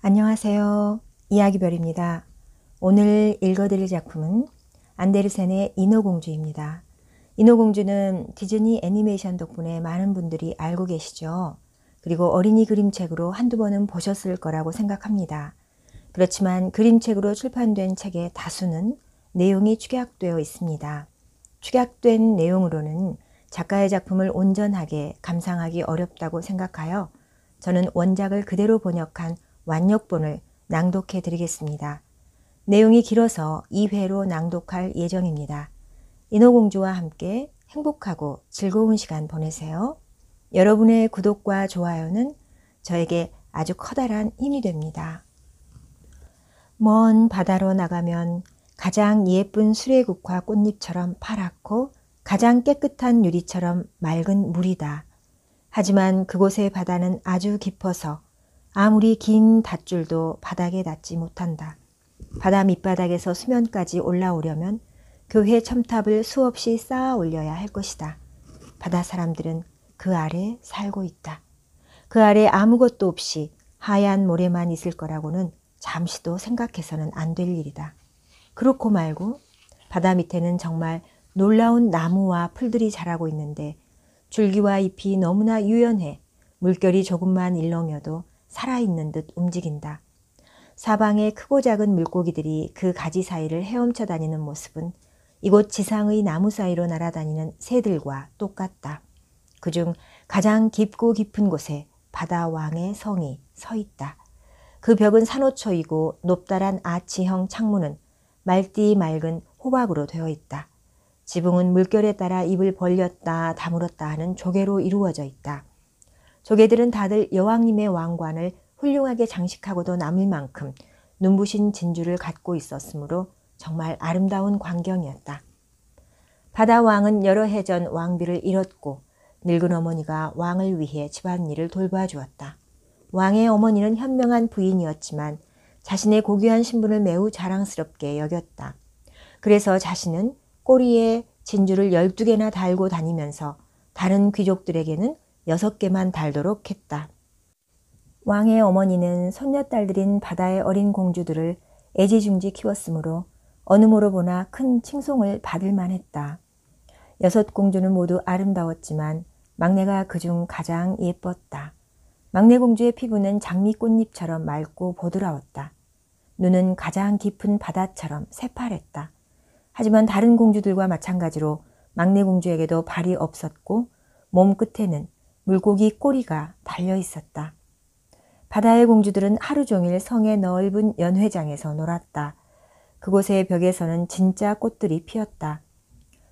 안녕하세요. 이야기별입니다. 오늘 읽어드릴 작품은 안데르센의 인어공주입니다. 인어공주는 디즈니 애니메이션 덕분에 많은 분들이 알고 계시죠. 그리고 어린이 그림책으로 한두 번은 보셨을 거라고 생각합니다. 그렇지만 그림책으로 출판된 책의 다수는 내용이 축약되어 있습니다. 축약된 내용으로는 작가의 작품을 온전하게 감상하기 어렵다고 생각하여 저는 원작을 그대로 번역한 완역본을 낭독해 드리겠습니다. 내용이 길어서 2회로 낭독할 예정입니다. 인어공주와 함께 행복하고 즐거운 시간 보내세요. 여러분의 구독과 좋아요는 저에게 아주 커다란 힘이 됩니다. 먼 바다로 나가면 가장 예쁜 수레국화 꽃잎처럼 파랗고 가장 깨끗한 유리처럼 맑은 물이다. 하지만 그곳의 바다는 아주 깊어서 아무리 긴 닷줄도 바닥에 닿지 못한다. 바다 밑바닥에서 수면까지 올라오려면 교회 첨탑을 수없이 쌓아 올려야 할 것이다. 바다 사람들은 그 아래 살고 있다. 그 아래 아무것도 없이 하얀 모래만 있을 거라고는 잠시도 생각해서는 안 될 일이다. 그렇고 말고 바다 밑에는 정말 놀라운 나무와 풀들이 자라고 있는데 줄기와 잎이 너무나 유연해 물결이 조금만 일렁여도 살아있는 듯 움직인다. 사방에 크고 작은 물고기들이 그 가지 사이를 헤엄쳐 다니는 모습은 이곳 지상의 나무 사이로 날아다니는 새들과 똑같다. 그중 가장 깊고 깊은 곳에 바다 왕의 성이 서 있다. 그 벽은 산호초이고 높다란 아치형 창문은 맑디 맑은 호박으로 되어 있다. 지붕은 물결에 따라 입을 벌렸다 다물었다 하는 조개로 이루어져 있다. 조개들은 다들 여왕님의 왕관을 훌륭하게 장식하고도 남을 만큼 눈부신 진주를 갖고 있었으므로 정말 아름다운 광경이었다. 바다 왕은 여러 해 전 왕비를 잃었고 늙은 어머니가 왕을 위해 집안일을 돌봐주었다. 왕의 어머니는 현명한 부인이었지만 자신의 고귀한 신분을 매우 자랑스럽게 여겼다. 그래서 자신은 꼬리에 진주를 12개나 달고 다니면서 다른 귀족들에게는 6개만 달도록 했다. 왕의 어머니는 손녀딸들인 바다의 어린 공주들을 애지중지 키웠으므로 어느 모로 보나 큰 칭송을 받을 만했다. 6 공주는 모두 아름다웠지만 막내가 그중 가장 예뻤다. 막내 공주의 피부는 장미꽃잎처럼 맑고 보드라웠다. 눈은 가장 깊은 바다처럼 새파랬다. 하지만 다른 공주들과 마찬가지로 막내 공주에게도 발이 없었고 몸 끝에는 물고기 꼬리가 달려 있었다. 바다의 공주들은 하루 종일 성의 넓은 연회장에서 놀았다. 그곳의 벽에서는 진짜 꽃들이 피었다.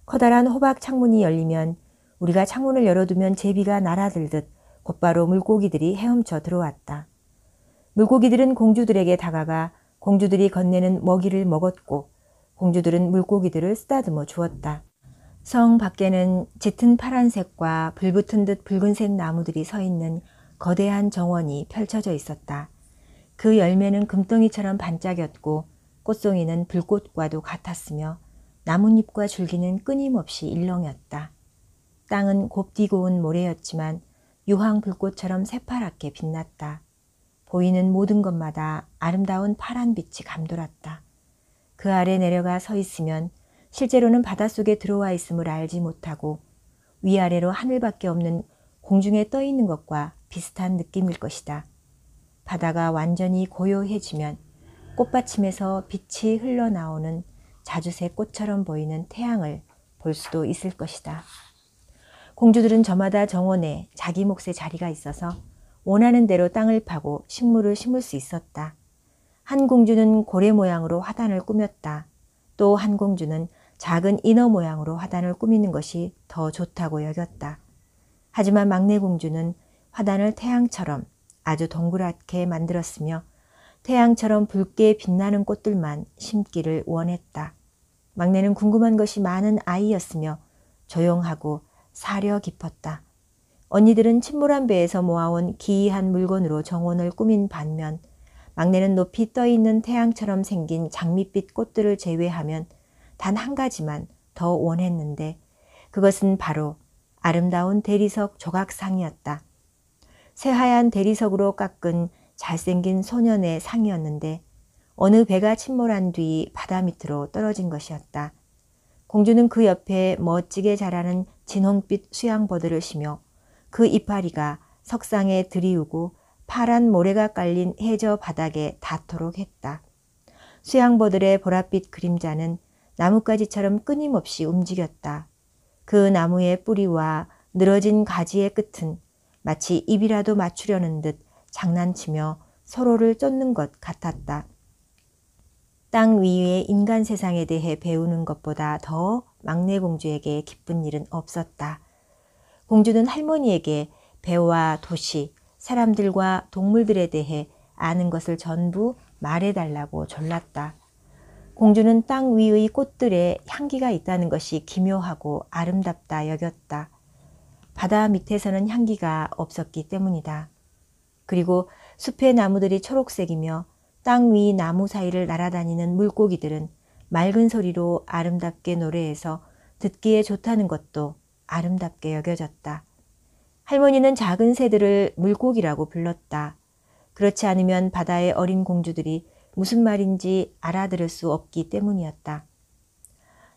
커다란 호박 창문이 열리면 우리가 창문을 열어두면 제비가 날아들듯 곧바로 물고기들이 헤엄쳐 들어왔다. 물고기들은 공주들에게 다가가 공주들이 건네는 먹이를 먹었고 공주들은 물고기들을 쓰다듬어 주었다. 성 밖에는 짙은 파란색과 불붙은 듯 붉은색 나무들이 서 있는 거대한 정원이 펼쳐져 있었다. 그 열매는 금덩이처럼 반짝였고 꽃송이는 불꽃과도 같았으며 나뭇잎과 줄기는 끊임없이 일렁였다. 땅은 곱디 고운 모래였지만 유황 불꽃처럼 새파랗게 빛났다. 보이는 모든 것마다 아름다운 파란 빛이 감돌았다. 그 아래 내려가 서 있으면 실제로는 바닷속에 들어와 있음을 알지 못하고 위아래로 하늘밖에 없는 공중에 떠 있는 것과 비슷한 느낌일 것이다. 바다가 완전히 고요해지면 꽃받침에서 빛이 흘러나오는 자주색 꽃처럼 보이는 태양을 볼 수도 있을 것이다. 공주들은 저마다 정원에 자기 몫의 자리가 있어서 원하는 대로 땅을 파고 식물을 심을 수 있었다. 한 공주는 고래 모양으로 화단을 꾸몄다. 또 한 공주는 작은 인어 모양으로 화단을 꾸미는 것이 더 좋다고 여겼다. 하지만 막내 공주는 화단을 태양처럼 아주 동그랗게 만들었으며 태양처럼 붉게 빛나는 꽃들만 심기를 원했다. 막내는 궁금한 것이 많은 아이였으며 조용하고 사려 깊었다. 언니들은 침몰한 배에서 모아온 기이한 물건으로 정원을 꾸민 반면 막내는 높이 떠있는 태양처럼 생긴 장밋빛 꽃들을 제외하면 단 한 가지만 더 원했는데 그것은 바로 아름다운 대리석 조각상이었다. 새하얀 대리석으로 깎은 잘생긴 소년의 상이었는데 어느 배가 침몰한 뒤 바다 밑으로 떨어진 것이었다. 공주는 그 옆에 멋지게 자라는 진홍빛 수양버들을 쉬며 그 이파리가 석상에 들이우고 파란 모래가 깔린 해저 바닥에 닿도록 했다. 수양버들의 보랏빛 그림자는 나뭇가지처럼 끊임없이 움직였다. 그 나무의 뿌리와 늘어진 가지의 끝은 마치 입이라도 맞추려는 듯 장난치며 서로를 쫓는 것 같았다. 땅 위의 인간 세상에 대해 배우는 것보다 더 막내 공주에게 기쁜 일은 없었다. 공주는 할머니에게 배와 도시, 사람들과 동물들에 대해 아는 것을 전부 말해달라고 졸랐다. 공주는 땅 위의 꽃들에 향기가 있다는 것이 기묘하고 아름답다 여겼다. 바다 밑에서는 향기가 없었기 때문이다. 그리고 숲의 나무들이 초록색이며 땅 위 나무 사이를 날아다니는 물고기들은 맑은 소리로 아름답게 노래해서 듣기에 좋다는 것도 아름답게 여겨졌다. 할머니는 작은 새들을 물고기라고 불렀다. 그렇지 않으면 바다의 어린 공주들이 무슨 말인지 알아들을 수 없기 때문이었다.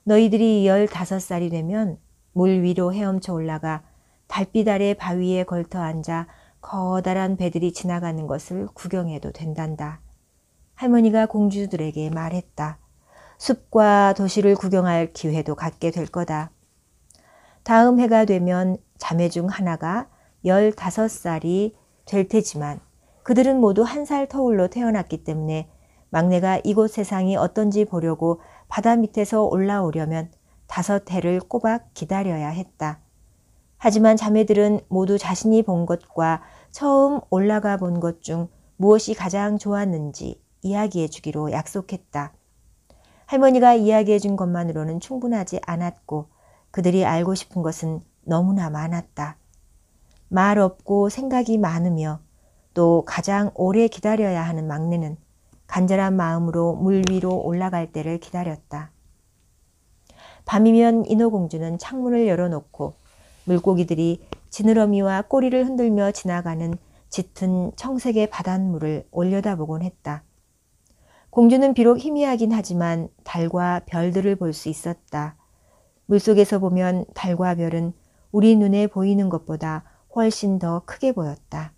너희들이 15살이 되면 물 위로 헤엄쳐 올라가 달빛 아래 바위에 걸터 앉아 커다란 배들이 지나가는 것을 구경해도 된단다. 할머니가 공주들에게 말했다. 숲과 도시를 구경할 기회도 갖게 될 거다. 다음 해가 되면 자매 중 하나가 15살이 될 테지만 그들은 모두 1살 터울로 태어났기 때문에 막내가 이곳 세상이 어떤지 보려고 바다 밑에서 올라오려면 5해를 꼬박 기다려야 했다. 하지만 자매들은 모두 자신이 본 것과 처음 올라가 본 것 중 무엇이 가장 좋았는지 이야기해 주기로 약속했다. 할머니가 이야기해 준 것만으로는 충분하지 않았고 그들이 알고 싶은 것은 너무나 많았다. 말 없고 생각이 많으며 또 가장 오래 기다려야 하는 막내는 간절한 마음으로 물 위로 올라갈 때를 기다렸다. 밤이면 인어공주는 창문을 열어놓고 물고기들이 지느러미와 꼬리를 흔들며 지나가는 짙은 청색의 바닷물을 올려다보곤 했다. 공주는 비록 희미하긴 하지만 달과 별들을 볼 수 있었다. 물속에서 보면 달과 별은 우리 눈에 보이는 것보다 훨씬 더 크게 보였다.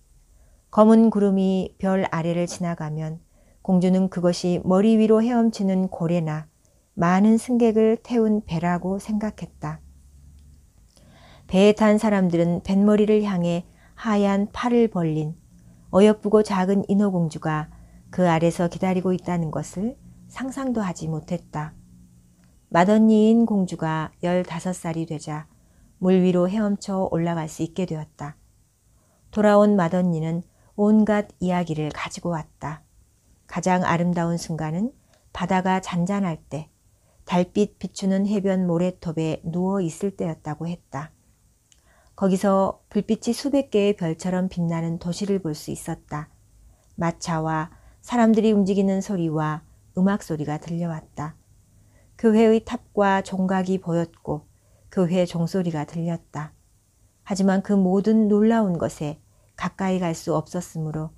검은 구름이 별 아래를 지나가면 공주는 그것이 머리 위로 헤엄치는 고래나 많은 승객을 태운 배라고 생각했다. 배에 탄 사람들은 뱃머리를 향해 하얀 팔을 벌린 어여쁘고 작은 인어공주가 그 아래서 기다리고 있다는 것을 상상도 하지 못했다. 맏언니인 공주가 15살이 되자 물 위로 헤엄쳐 올라갈 수 있게 되었다. 돌아온 맏언니는 온갖 이야기를 가지고 왔다. 가장 아름다운 순간은 바다가 잔잔할 때 달빛 비추는 해변 모래톱에 누워 있을 때였다고 했다. 거기서 불빛이 수백 개의 별처럼 빛나는 도시를 볼 수 있었다. 마차와 사람들이 움직이는 소리와 음악 소리가 들려왔다. 교회의 탑과 종각이 보였고 교회 종소리가 들렸다. 하지만 그 모든 놀라운 것에 가까이 갈 수 없었으므로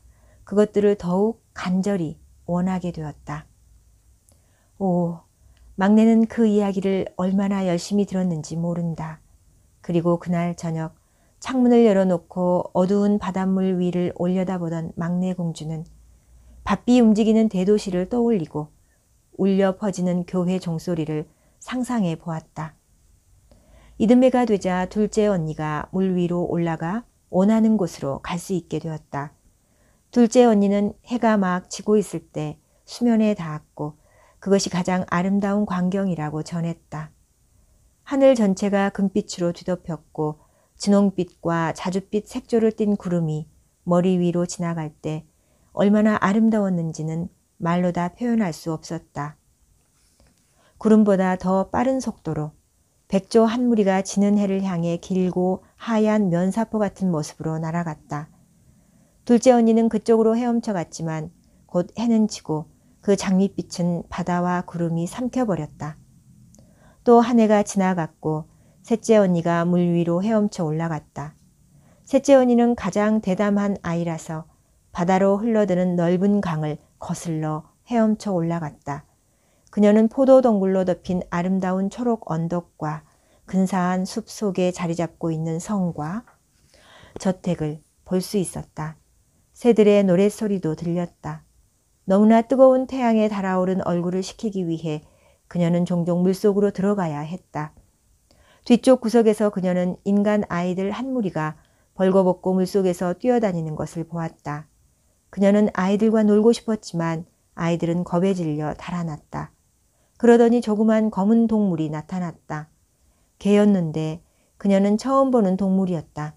그것들을 더욱 간절히 원하게 되었다. 오, 막내는 그 이야기를 얼마나 열심히 들었는지 모른다. 그리고 그날 저녁 창문을 열어놓고 어두운 바닷물 위를 올려다보던 막내 공주는 바삐 움직이는 대도시를 떠올리고 울려 퍼지는 교회 종소리를 상상해 보았다. 이듬해가 되자 둘째 언니가 물 위로 올라가 원하는 곳으로 갈 수 있게 되었다. 둘째 언니는 해가 막 지고 있을 때 수면에 닿았고 그것이 가장 아름다운 광경이라고 전했다. 하늘 전체가 금빛으로 뒤덮였고 진홍빛과 자줏빛 색조를 띤 구름이 머리 위로 지나갈 때 얼마나 아름다웠는지는 말로 다 표현할 수 없었다. 구름보다 더 빠른 속도로 백조 한 무리가 지는 해를 향해 길고 하얀 면사포 같은 모습으로 날아갔다. 둘째 언니는 그쪽으로 헤엄쳐 갔지만 곧 해는 지고 그 장밋빛은 바다와 구름이 삼켜버렸다. 또 한 해가 지나갔고 셋째 언니가 물 위로 헤엄쳐 올라갔다. 셋째 언니는 가장 대담한 아이라서 바다로 흘러드는 넓은 강을 거슬러 헤엄쳐 올라갔다. 그녀는 포도 덩굴로 덮인 아름다운 초록 언덕과 근사한 숲 속에 자리 잡고 있는 성과 저택을 볼 수 있었다. 새들의 노랫소리도 들렸다. 너무나 뜨거운 태양에 달아오른 얼굴을 식히기 위해 그녀는 종종 물속으로 들어가야 했다. 뒤쪽 구석에서 그녀는 인간 아이들 한 무리가 벌거벗고 물속에서 뛰어다니는 것을 보았다. 그녀는 아이들과 놀고 싶었지만 아이들은 겁에 질려 달아났다. 그러더니 조그만 검은 동물이 나타났다. 개였는데 그녀는 처음 보는 동물이었다.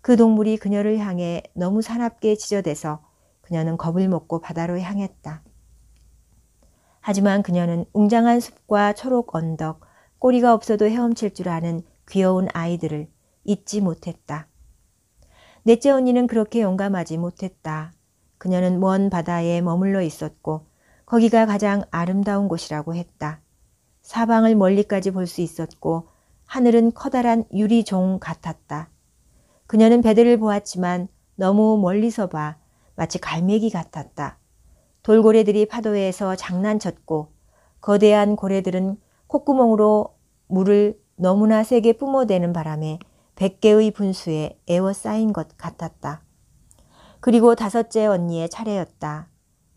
그 동물이 그녀를 향해 너무 사납게 지저대서 그녀는 겁을 먹고 바다로 향했다. 하지만 그녀는 웅장한 숲과 초록 언덕, 꼬리가 없어도 헤엄칠 줄 아는 귀여운 아이들을 잊지 못했다. 넷째 언니는 그렇게 용감하지 못했다. 그녀는 먼 바다에 머물러 있었고 거기가 가장 아름다운 곳이라고 했다. 사방을 멀리까지 볼 수 있었고 하늘은 커다란 유리종 같았다. 그녀는 배들을 보았지만 너무 멀리서 봐 마치 갈매기 같았다. 돌고래들이 파도에서 장난쳤고 거대한 고래들은 콧구멍으로 물을 너무나 세게 뿜어대는 바람에 100개의 분수에 에워싸인 것 같았다. 그리고 다섯째 언니의 차례였다.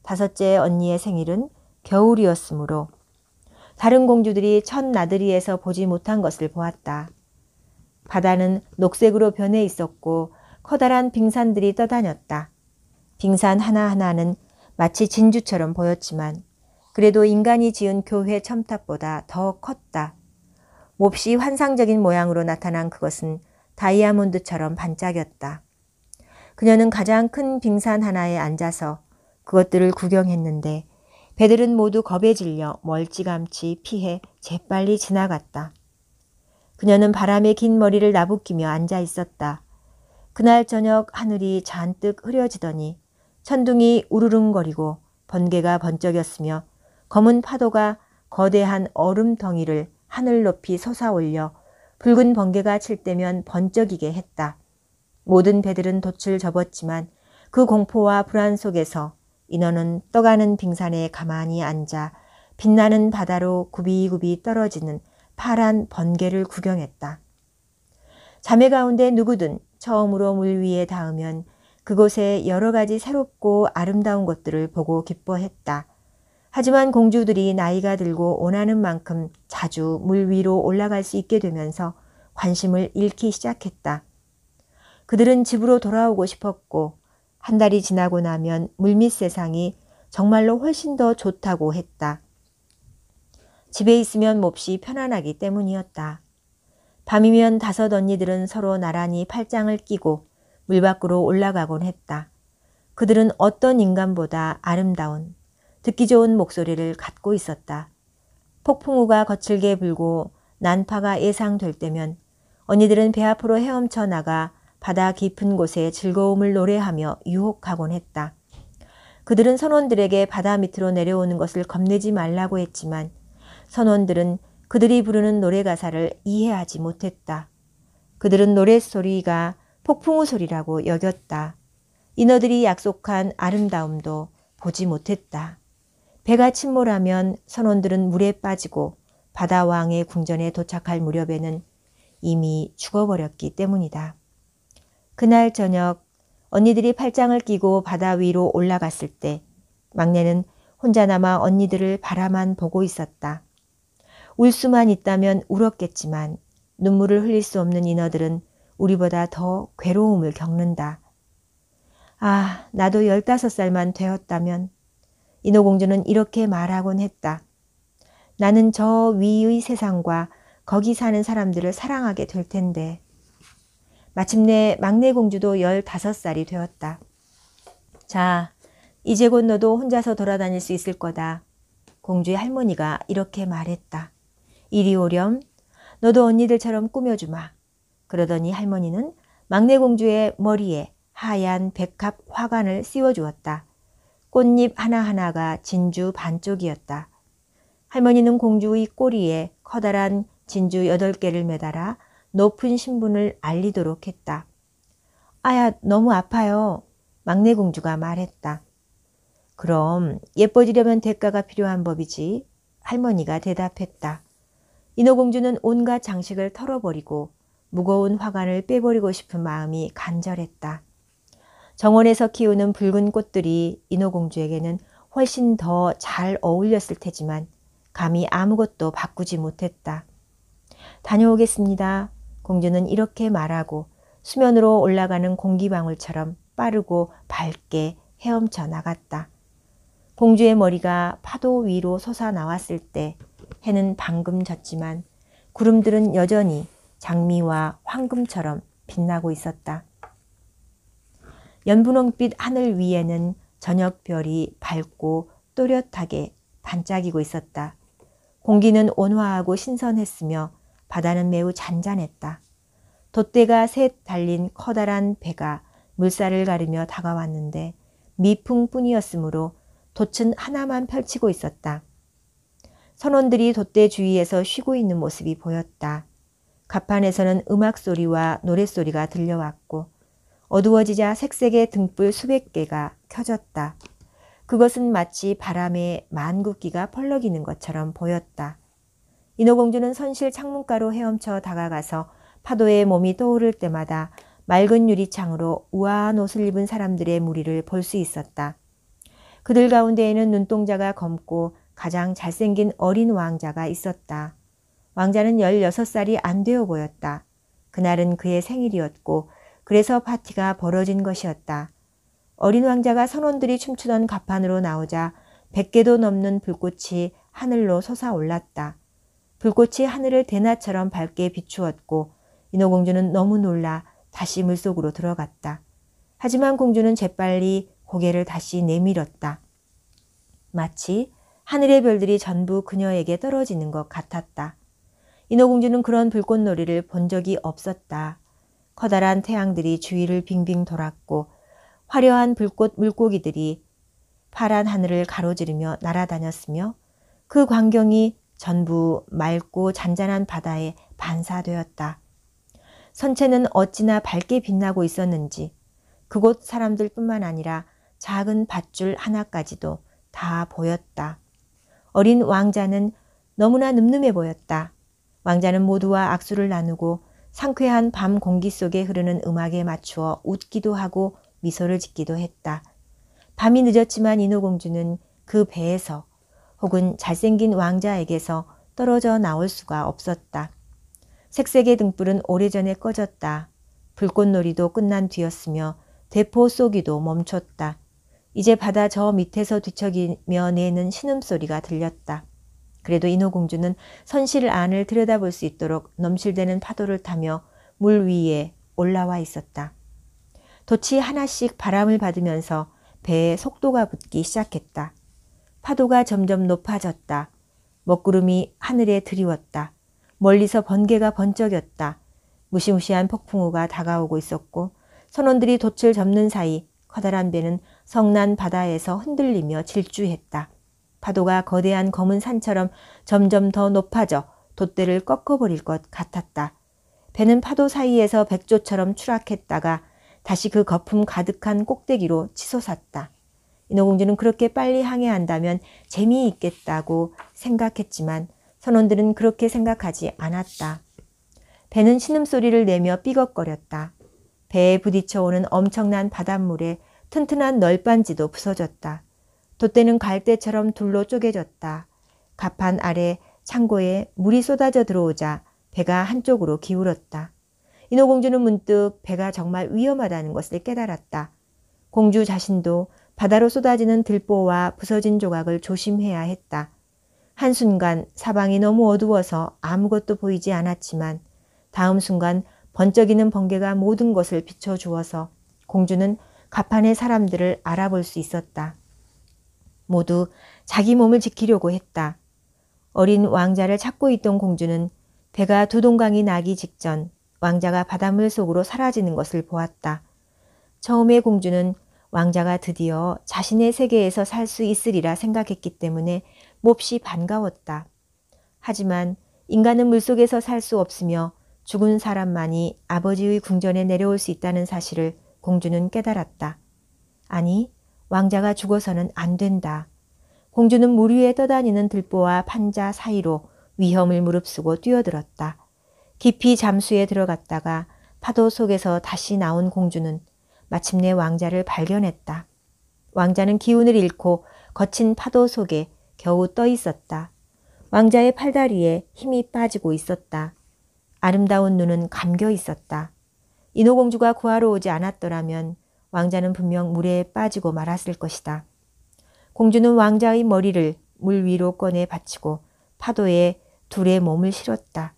다섯째 언니의 생일은 겨울이었으므로 다른 공주들이 첫 나들이에서 보지 못한 것을 보았다. 바다는 녹색으로 변해 있었고 커다란 빙산들이 떠다녔다. 빙산 하나하나는 마치 진주처럼 보였지만 그래도 인간이 지은 교회 첨탑보다 더 컸다. 몹시 환상적인 모양으로 나타난 그것은 다이아몬드처럼 반짝였다. 그녀는 가장 큰 빙산 하나에 앉아서 그것들을 구경했는데 배들은 모두 겁에 질려 멀찌감치 피해 재빨리 지나갔다. 그녀는 바람에 긴 머리를 나부끼며 앉아 있었다. 그날 저녁 하늘이 잔뜩 흐려지더니 천둥이 우르릉거리고 번개가 번쩍였으며 검은 파도가 거대한 얼음덩이를 하늘 높이 솟아올려 붉은 번개가 칠 때면 번쩍이게 했다. 모든 배들은 돛을 접었지만 그 공포와 불안 속에서 인어는 떠가는 빙산에 가만히 앉아 빛나는 바다로 굽이굽이 떨어지는 파란 번개를 구경했다. 자매 가운데 누구든 처음으로 물 위에 닿으면 그곳에 여러 가지 새롭고 아름다운 것들을 보고 기뻐했다. 하지만 공주들이 나이가 들고 원하는 만큼 자주 물 위로 올라갈 수 있게 되면서 관심을 잃기 시작했다. 그들은 집으로 돌아오고 싶었고 한 달이 지나고 나면 물밑 세상이 정말로 훨씬 더 좋다고 했다. 집에 있으면 몹시 편안하기 때문이었다. 밤이면 다섯 언니들은 서로 나란히 팔짱을 끼고 물 밖으로 올라가곤 했다. 그들은 어떤 인간보다 아름다운, 듣기 좋은 목소리를 갖고 있었다. 폭풍우가 거칠게 불고 난파가 예상될 때면 언니들은 배 앞으로 헤엄쳐 나가 바다 깊은 곳에 즐거움을 노래하며 유혹하곤 했다. 그들은 선원들에게 바다 밑으로 내려오는 것을 겁내지 말라고 했지만 선원들은 그들이 부르는 노래 가사를 이해하지 못했다. 그들은 노랫소리가 폭풍우 소리라고 여겼다. 인어들이 약속한 아름다움도 보지 못했다. 배가 침몰하면 선원들은 물에 빠지고 바다왕의 궁전에 도착할 무렵에는 이미 죽어버렸기 때문이다. 그날 저녁 언니들이 팔짱을 끼고 바다 위로 올라갔을 때 막내는 혼자 남아 언니들을 바라만 보고 있었다. 울 수만 있다면 울었겠지만 눈물을 흘릴 수 없는 인어들은 우리보다 더 괴로움을 겪는다. 아, 나도 15살만 되었다면. 인어공주는 이렇게 말하곤 했다. 나는 저 위의 세상과 거기 사는 사람들을 사랑하게 될 텐데. 마침내 막내 공주도 15살이 되었다. 자, 이제 곧 너도 혼자서 돌아다닐 수 있을 거다. 공주의 할머니가 이렇게 말했다. 이리 오렴. 너도 언니들처럼 꾸며주마. 그러더니 할머니는 막내 공주의 머리에 하얀 백합 화관을 씌워주었다. 꽃잎 하나하나가 진주 반쪽이었다. 할머니는 공주의 꼬리에 커다란 진주 8개를 매달아 높은 신분을 알리도록 했다. 아야, 너무 아파요. 막내 공주가 말했다. 그럼 예뻐지려면 대가가 필요한 법이지. 할머니가 대답했다. 인어공주는 온갖 장식을 털어버리고 무거운 화관을 빼버리고 싶은 마음이 간절했다. 정원에서 키우는 붉은 꽃들이 인어공주에게는 훨씬 더 잘 어울렸을 테지만 감히 아무것도 바꾸지 못했다. 다녀오겠습니다. 공주는 이렇게 말하고 수면으로 올라가는 공기방울처럼 빠르고 밝게 헤엄쳐 나갔다. 공주의 머리가 파도 위로 솟아나왔을 때 해는 방금 졌지만 구름들은 여전히 장미와 황금처럼 빛나고 있었다. 연분홍빛 하늘 위에는 저녁별이 밝고 또렷하게 반짝이고 있었다. 공기는 온화하고 신선했으며 바다는 매우 잔잔했다. 돛대가 셋 달린 커다란 배가 물살을 가르며 다가왔는데 미풍뿐이었으므로 돛은 하나만 펼치고 있었다. 선원들이 돛대 주위에서 쉬고 있는 모습이 보였다. 갑판에서는 음악소리와 노랫소리가 들려왔고 어두워지자 색색의 등불 수백 개가 켜졌다. 그것은 마치 바람에 만국기가 펄럭이는 것처럼 보였다. 인어공주는 선실 창문가로 헤엄쳐 다가가서 파도에 몸이 떠오를 때마다 맑은 유리창으로 우아한 옷을 입은 사람들의 무리를 볼 수 있었다. 그들 가운데에는 눈동자가 검고 가장 잘생긴 어린 왕자가 있었다. 왕자는 16살이 안 되어 보였다. 그날은 그의 생일이었고 그래서 파티가 벌어진 것이었다. 어린 왕자가 선원들이 춤추던 갑판으로 나오자 100개도 넘는 불꽃이 하늘로 솟아올랐다. 불꽃이 하늘을 대낮처럼 밝게 비추었고 인어공주는 너무 놀라 다시 물속으로 들어갔다. 하지만 공주는 재빨리 고개를 다시 내밀었다. 마치 하늘의 별들이 전부 그녀에게 떨어지는 것 같았다. 인어공주는 그런 불꽃놀이를 본 적이 없었다. 커다란 태양들이 주위를 빙빙 돌았고 화려한 불꽃 물고기들이 파란 하늘을 가로지르며 날아다녔으며 그 광경이 전부 맑고 잔잔한 바다에 반사되었다. 선체는 어찌나 밝게 빛나고 있었는지 그곳 사람들뿐만 아니라 작은 밧줄 하나까지도 다 보였다. 어린 왕자는 너무나 늠름해 보였다. 왕자는 모두와 악수를 나누고 상쾌한 밤 공기 속에 흐르는 음악에 맞추어 웃기도 하고 미소를 짓기도 했다. 밤이 늦었지만 인어공주는 그 배에서 혹은 잘생긴 왕자에게서 떨어져 나올 수가 없었다. 색색의 등불은 오래전에 꺼졌다. 불꽃놀이도 끝난 뒤였으며 대포 쏘기도 멈췄다. 이제 바다 저 밑에서 뒤척이며 내는 신음소리가 들렸다. 그래도 인어공주는 선실 안을 들여다볼 수 있도록 넘실대는 파도를 타며 물 위에 올라와 있었다. 돛이 하나씩 바람을 받으면서 배에 속도가 붙기 시작했다. 파도가 점점 높아졌다. 먹구름이 하늘에 드리웠다. 멀리서 번개가 번쩍였다. 무시무시한 폭풍우가 다가오고 있었고 선원들이 돛을 접는 사이 커다란 배는 성난 바다에서 흔들리며 질주했다. 파도가 거대한 검은 산처럼 점점 더 높아져 돛대를 꺾어버릴 것 같았다. 배는 파도 사이에서 백조처럼 추락했다가 다시 그 거품 가득한 꼭대기로 치솟았다. 인어공주는 그렇게 빨리 항해한다면 재미있겠다고 생각했지만 선원들은 그렇게 생각하지 않았다. 배는 신음소리를 내며 삐걱거렸다. 배에 부딪혀오는 엄청난 바닷물에 튼튼한 널빤지도 부서졌다. 돛대는 갈대처럼 둘로 쪼개졌다. 갑판 아래 창고에 물이 쏟아져 들어오자 배가 한쪽으로 기울었다. 인어공주는 문득 배가 정말 위험하다는 것을 깨달았다. 공주 자신도 바다로 쏟아지는 들보와 부서진 조각을 조심해야 했다. 한순간 사방이 너무 어두워서 아무것도 보이지 않았지만 다음 순간 번쩍이는 번개가 모든 것을 비춰주어서 공주는 갑판의 사람들을 알아볼 수 있었다. 모두 자기 몸을 지키려고 했다. 어린 왕자를 찾고 있던 공주는 배가 두 동강이 나기 직전 왕자가 바닷물 속으로 사라지는 것을 보았다. 처음에 공주는 왕자가 드디어 자신의 세계에서 살 수 있으리라 생각했기 때문에 몹시 반가웠다. 하지만 인간은 물속에서 살 수 없으며 죽은 사람만이 아버지의 궁전에 내려올 수 있다는 사실을 공주는 깨달았다. 아니, 왕자가 죽어서는 안 된다. 공주는 물 위에 떠다니는 들보와 판자 사이로 위험을 무릅쓰고 뛰어들었다. 깊이 잠수에 들어갔다가 파도 속에서 다시 나온 공주는 마침내 왕자를 발견했다. 왕자는 기운을 잃고 거친 파도 속에 겨우 떠 있었다. 왕자의 팔다리에 힘이 빠지고 있었다. 아름다운 눈은 감겨 있었다. 인어공주가 구하러 오지 않았더라면 왕자는 분명 물에 빠지고 말았을 것이다. 공주는 왕자의 머리를 물 위로 꺼내 받치고 파도에 둘의 몸을 실었다.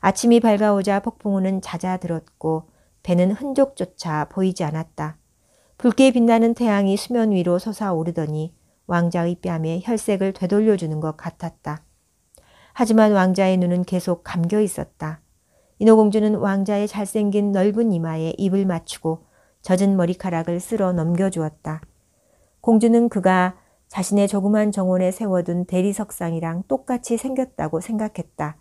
아침이 밝아오자 폭풍우는 잦아들었고 배는 흔적조차 보이지 않았다. 붉게 빛나는 태양이 수면 위로 솟아오르더니 왕자의 뺨에 혈색을 되돌려주는 것 같았다. 하지만 왕자의 눈은 계속 감겨 있었다. 인어공주는 왕자의 잘생긴 넓은 이마에 입을 맞추고 젖은 머리카락을 쓸어 넘겨주었다. 공주는 그가 자신의 조그만 정원에 세워둔 대리석상이랑 똑같이 생겼다고 생각했다.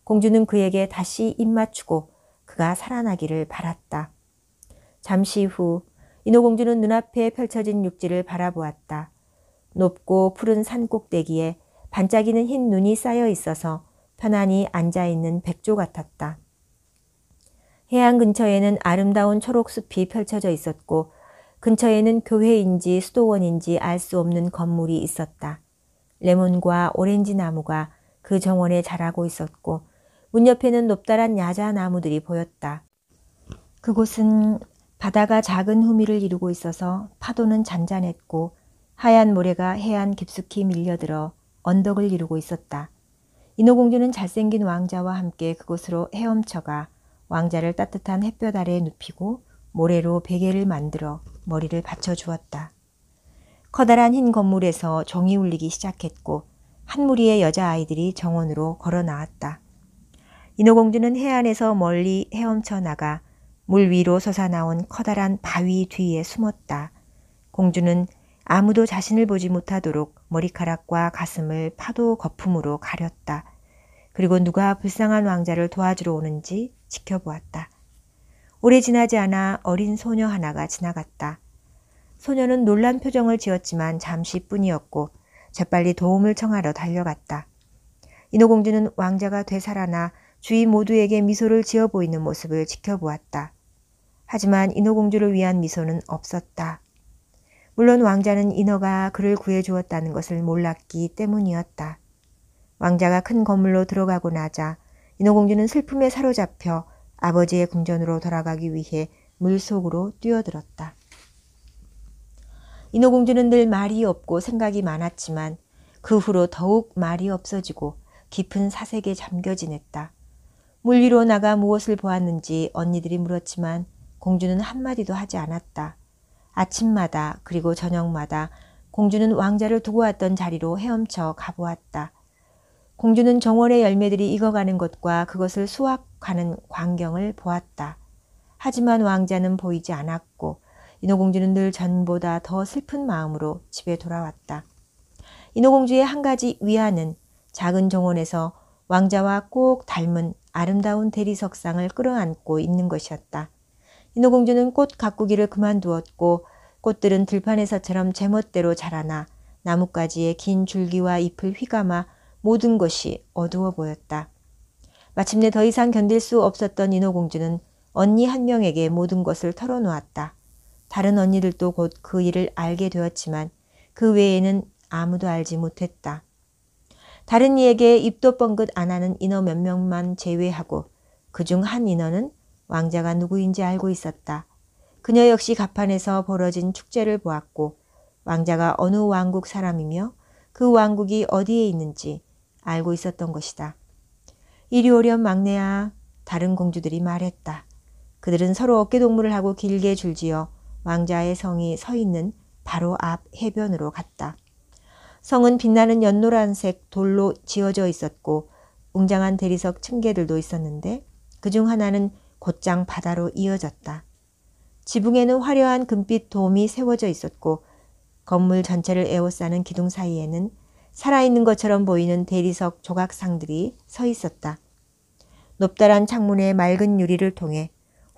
공주는 그에게 다시 입 맞추고 그가 살아나기를 바랐다. 잠시 후 인어공주는 눈앞에 펼쳐진 육지를 바라보았다. 높고 푸른 산 꼭대기에 반짝이는 흰 눈이 쌓여 있어서 편안히 앉아있는 백조 같았다. 해안 근처에는 아름다운 초록숲이 펼쳐져 있었고 근처에는 교회인지 수도원인지 알 수 없는 건물이 있었다. 레몬과 오렌지 나무가 그 정원에 자라고 있었고 문 옆에는 높다란 야자 나무들이 보였다. 그곳은 바다가 작은 후미를 이루고 있어서 파도는 잔잔했고 하얀 모래가 해안 깊숙이 밀려들어 언덕을 이루고 있었다. 인어공주는 잘생긴 왕자와 함께 그곳으로 헤엄쳐가 왕자를 따뜻한 햇볕 아래 눕히고 모래로 베개를 만들어 머리를 받쳐주었다. 커다란 흰 건물에서 종이 울리기 시작했고 한 무리의 여자아이들이 정원으로 걸어 나왔다. 인어공주는 해안에서 멀리 헤엄쳐 나가 물 위로 솟아나온 커다란 바위 뒤에 숨었다. 공주는 아무도 자신을 보지 못하도록 머리카락과 가슴을 파도 거품으로 가렸다. 그리고 누가 불쌍한 왕자를 도와주러 오는지 지켜보았다. 오래 지나지 않아 어린 소녀 하나가 지나갔다. 소녀는 놀란 표정을 지었지만 잠시뿐이었고 재빨리 도움을 청하러 달려갔다. 인어공주는 왕자가 되살아나 주위 모두에게 미소를 지어 보이는 모습을 지켜보았다. 하지만 인어공주를 위한 미소는 없었다. 물론 왕자는 인어가 그를 구해주었다는 것을 몰랐기 때문이었다. 왕자가 큰 건물로 들어가고 나자 인어공주는 슬픔에 사로잡혀 아버지의 궁전으로 돌아가기 위해 물속으로 뛰어들었다. 인어공주는 늘 말이 없고 생각이 많았지만 그 후로 더욱 말이 없어지고 깊은 사색에 잠겨 지냈다. 물 위로 나가 무엇을 보았는지 언니들이 물었지만 공주는 한마디도 하지 않았다. 아침마다 그리고 저녁마다 공주는 왕자를 두고 왔던 자리로 헤엄쳐 가보았다. 공주는 정원의 열매들이 익어가는 것과 그것을 수확하는 광경을 보았다. 하지만 왕자는 보이지 않았고 인어공주는 늘 전보다 더 슬픈 마음으로 집에 돌아왔다. 인어공주의 한 가지 위안은 작은 정원에서 왕자와 꼭 닮은 아름다운 대리석상을 끌어안고 있는 것이었다. 인어공주는 꽃 가꾸기를 그만두었고 꽃들은 들판에서처럼 제멋대로 자라나 나뭇가지의 긴 줄기와 잎을 휘감아 모든 것이 어두워 보였다. 마침내 더 이상 견딜 수 없었던 인어공주는 언니 한 명에게 모든 것을 털어놓았다. 다른 언니들도 곧 그 일을 알게 되었지만 그 외에는 아무도 알지 못했다. 다른 이에게 입도 뻥긋 안 하는 인어 몇 명만 제외하고 그중 한 인어는 왕자가 누구인지 알고 있었다. 그녀 역시 가판에서 벌어진 축제를 보았고 왕자가 어느 왕국 사람이며 그 왕국이 어디에 있는지 알고 있었던 것이다. 이리 오렴 막내야. 다른 공주들이 말했다. 그들은 서로 어깨동무를 하고 길게 줄지어 왕자의 성이 서 있는 바로 앞 해변으로 갔다. 성은 빛나는 연노란색 돌로 지어져 있었고 웅장한 대리석 층계들도 있었는데 그중 하나는 곧장 바다로 이어졌다. 지붕에는 화려한 금빛 돔이 세워져 있었고 건물 전체를 에워싸는 기둥 사이에는 살아있는 것처럼 보이는 대리석 조각상들이 서 있었다. 높다란 창문의 맑은 유리를 통해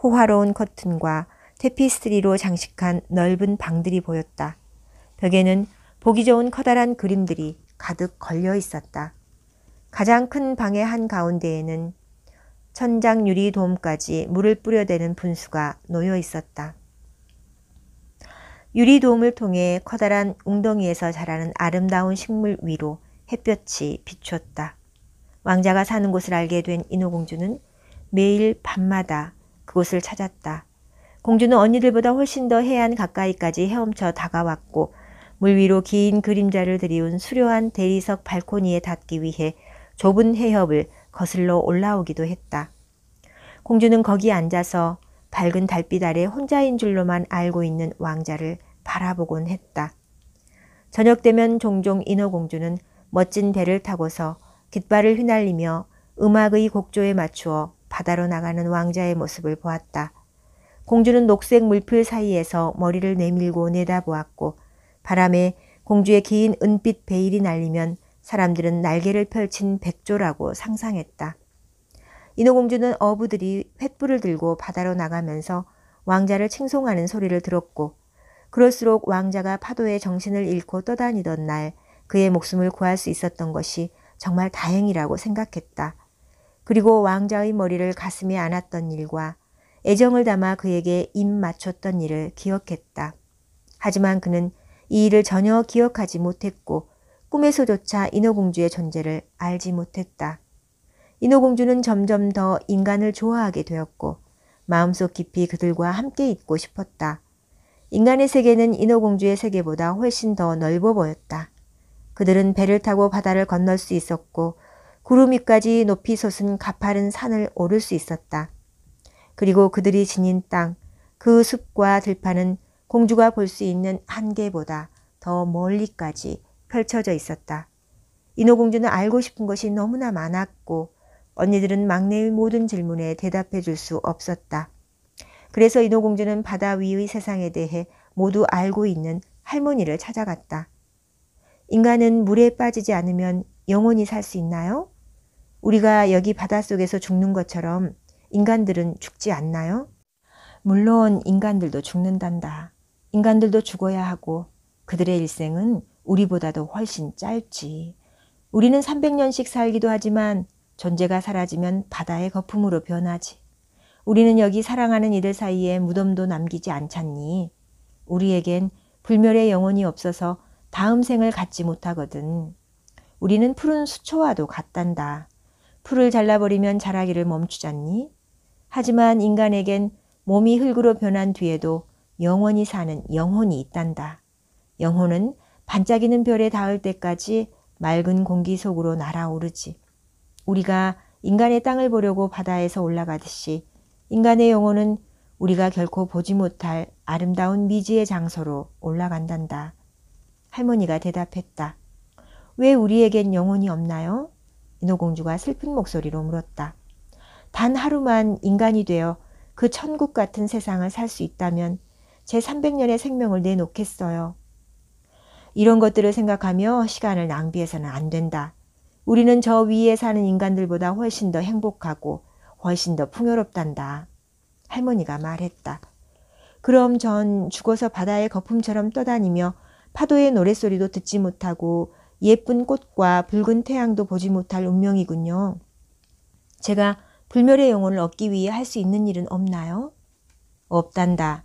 호화로운 커튼과 테피스트리로 장식한 넓은 방들이 보였다. 벽에는 보기 좋은 커다란 그림들이 가득 걸려 있었다. 가장 큰 방의 한가운데에는 천장 유리 돔까지 물을 뿌려대는 분수가 놓여 있었다. 유리 돔을 통해 커다란 웅덩이에서 자라는 아름다운 식물 위로 햇볕이 비추었다. 왕자가 사는 곳을 알게 된 인어공주는 매일 밤마다 그곳을 찾았다. 공주는 언니들보다 훨씬 더 해안 가까이까지 헤엄쳐 다가왔고 물 위로 긴 그림자를 들이운 수려한 대리석 발코니에 닿기 위해 좁은 해협을 거슬러 올라오기도 했다. 공주는 거기 앉아서 밝은 달빛 아래 혼자인 줄로만 알고 있는 왕자를 바라보곤 했다. 저녁 되면 종종 인어공주는 멋진 배를 타고서 깃발을 휘날리며 음악의 곡조에 맞추어 바다로 나가는 왕자의 모습을 보았다. 공주는 녹색 물풀 사이에서 머리를 내밀고 내다보았고 바람에 공주의 긴 은빛 베일이 날리면 사람들은 날개를 펼친 백조라고 상상했다. 인어공주는 어부들이 횃불을 들고 바다로 나가면서 왕자를 칭송하는 소리를 들었고 그럴수록 왕자가 파도에 정신을 잃고 떠다니던 날 그의 목숨을 구할 수 있었던 것이 정말 다행이라고 생각했다. 그리고 왕자의 머리를 가슴에 안았던 일과 애정을 담아 그에게 입 맞췄던 일을 기억했다. 하지만 그는 이 일을 전혀 기억하지 못했고 꿈에서조차 인어공주의 존재를 알지 못했다. 인어공주는 점점 더 인간을 좋아하게 되었고 마음속 깊이 그들과 함께 있고 싶었다. 인간의 세계는 인어공주의 세계보다 훨씬 더 넓어 보였다. 그들은 배를 타고 바다를 건널 수 있었고 구름 위까지 높이 솟은 가파른 산을 오를 수 있었다. 그리고 그들이 지닌 땅, 그 숲과 들판은 공주가 볼 수 있는 한계보다 더 멀리까지 펼쳐져 있었다. 인어공주는 알고 싶은 것이 너무나 많았고 언니들은 막내의 모든 질문에 대답해 줄 수 없었다. 그래서 인어공주는 바다 위의 세상에 대해 모두 알고 있는 할머니를 찾아갔다. 인간은 물에 빠지지 않으면 영원히 살 수 있나요? 우리가 여기 바닷속에서 죽는 것처럼 인간들은 죽지 않나요? 물론 인간들도 죽는단다. 인간들도 죽어야 하고 그들의 일생은 우리보다도 훨씬 짧지. 우리는 300년씩 살기도 하지만 존재가 사라지면 바다의 거품으로 변하지. 우리는 여기 사랑하는 이들 사이에 무덤도 남기지 않잖니. 우리에겐 불멸의 영혼이 없어서 다음 생을 갖지 못하거든. 우리는 푸른 수초와도 같단다. 풀을 잘라버리면 자라기를 멈추잖니. 하지만 인간에겐 몸이 흙으로 변한 뒤에도 영원히 사는 영혼이 있단다. 영혼은 반짝이는 별에 닿을 때까지 맑은 공기 속으로 날아오르지. 우리가 인간의 땅을 보려고 바다에서 올라가듯이 인간의 영혼은 우리가 결코 보지 못할 아름다운 미지의 장소로 올라간단다. 할머니가 대답했다. 왜 우리에겐 영혼이 없나요? 인어공주가 슬픈 목소리로 물었다. 단 하루만 인간이 되어 그 천국 같은 세상을 살 수 있다면 제 300년의 생명을 내놓겠어요. 이런 것들을 생각하며 시간을 낭비해서는 안 된다. 우리는 저 위에 사는 인간들보다 훨씬 더 행복하고 훨씬 더 풍요롭단다. 할머니가 말했다. 그럼 전 죽어서 바다의 거품처럼 떠다니며 파도의 노랫소리도 듣지 못하고 예쁜 꽃과 붉은 태양도 보지 못할 운명이군요. 제가 불멸의 영혼을 얻기 위해 할 수 있는 일은 없나요? 없단다.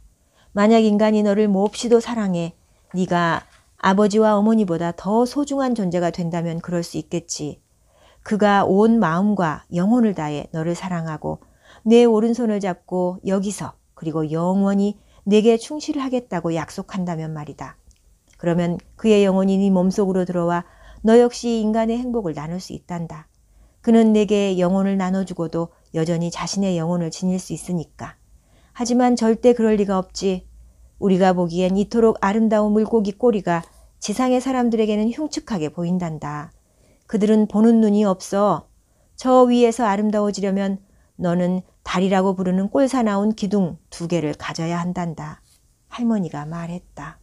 만약 인간이 너를 몹시도 사랑해 네가 아버지와 어머니보다 더 소중한 존재가 된다면 그럴 수 있겠지. 그가 온 마음과 영혼을 다해 너를 사랑하고 내 오른손을 잡고 여기서 그리고 영원히 내게 충실하겠다고 약속한다면 말이다. 그러면 그의 영혼이 네 몸속으로 들어와 너 역시 인간의 행복을 나눌 수 있단다. 그는 내게 영혼을 나눠주고도 여전히 자신의 영혼을 지닐 수 있으니까. 하지만 절대 그럴 리가 없지. 우리가 보기엔 이토록 아름다운 물고기 꼬리가 지상의 사람들에게는 흉측하게 보인단다. 그들은 보는 눈이 없어. 저 위에서 아름다워지려면 너는 달이라고 부르는 꼴사나운 기둥 2개를 가져야 한단다. 할머니가 말했다.